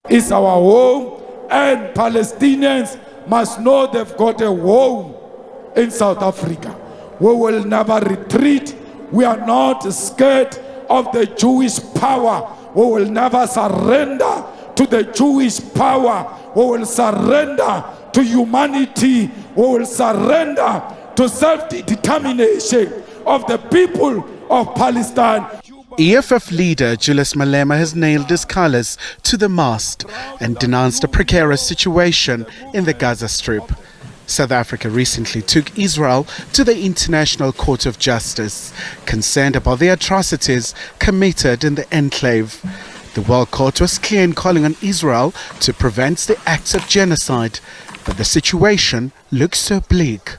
is our home, and Palestinians must know they've got a home in South Africa. We will never retreat. We are not scared of the Jewish power. We will never surrender to the Jewish power. We will surrender to humanity. We will surrender to self-determination of the people of Palestine. EFF leader Julius Malema has nailed his colors to the mast and denounced a precarious situation in the Gaza Strip. South Africa recently took Israel to the International Court of Justice, concerned about the atrocities committed in the enclave. The World Court was clear in calling on Israel to prevent the acts of genocide, but the situation looks so bleak.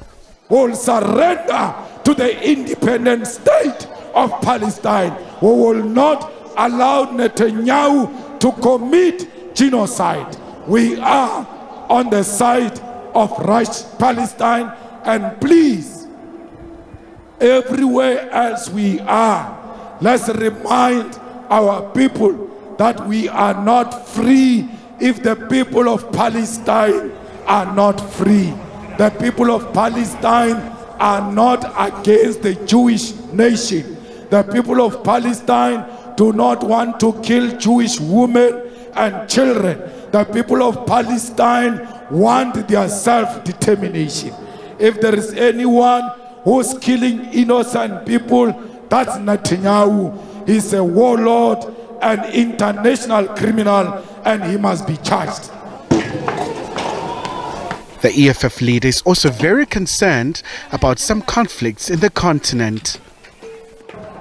We'll surrender to the independent state of Palestine. We will not allow Netanyahu to commit genocide. We are on the side of righteous Palestine, and please, everywhere else we are, let's remind our people that we are not free if the people of Palestine are not free. The people of Palestine are not against the Jewish nation. The people of Palestine do not want to kill Jewish women and children. The people of Palestine want their self-determination. If there is anyone who's killing innocent people, that's Netanyahu. He's a warlord, an international criminal, and he must be charged. The EFF leader is also very concerned about some conflicts in the continent.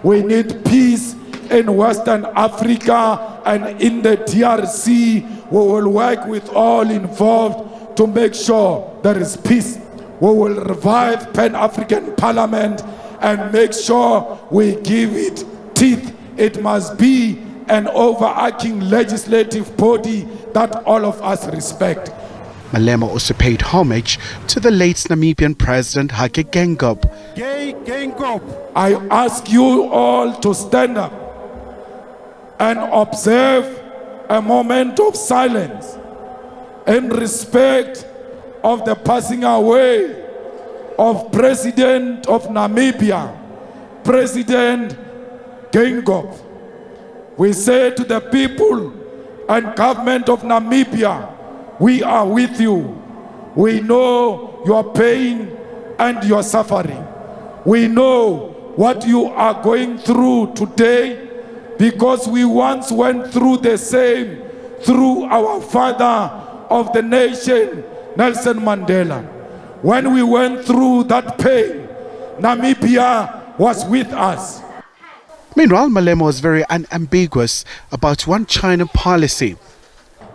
We need peace in Western Africa and in the DRC. We will work with all involved to make sure there is peace. We will revive Pan-African Parliament and make sure we give it teeth. It must be an overarching legislative body that all of us respect. Malema also paid homage to the late Namibian President Hage Geingob. I ask you all to stand up and observe a moment of silence in respect of the passing away of President of Namibia, President Geingob. We say to the people and government of Namibia, we are with you. We know your pain and your suffering. We know what you are going through today because we once went through the same through our father of the nation, Nelson Mandela. When we went through that pain, Namibia was with us. Meanwhile, Malema was very unambiguous about one China policy.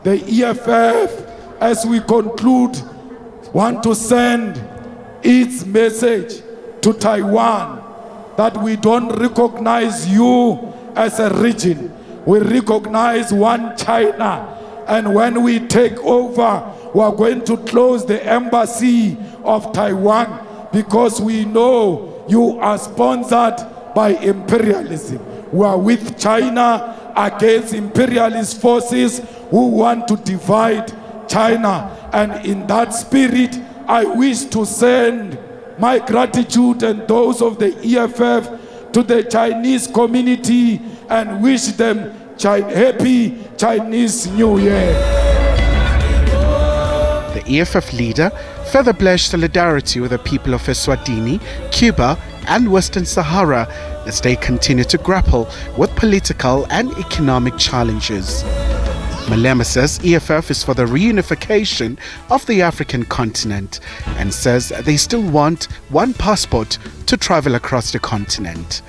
The EFF, as we conclude, want to send its message to Taiwan that we don't recognize you as a region. We recognize one China. And when we take over, we are going to close the embassy of Taiwan because we know you are sponsored by imperialism. We are with China against imperialist forces who want to divide China. And in that spirit, I wish to send my gratitude and those of the EFF to the Chinese community and wish them happy Chinese New Year. The EFF leader further pledged solidarity with the people of Eswatini, Cuba and Western Sahara as they continue to grapple with political and economic challenges. Malema says EFF is for the reunification of the African continent and says they still want one passport to travel across the continent.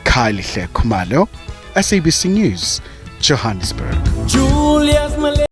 Khumalo, SABC News, Johannesburg. Julius Malema.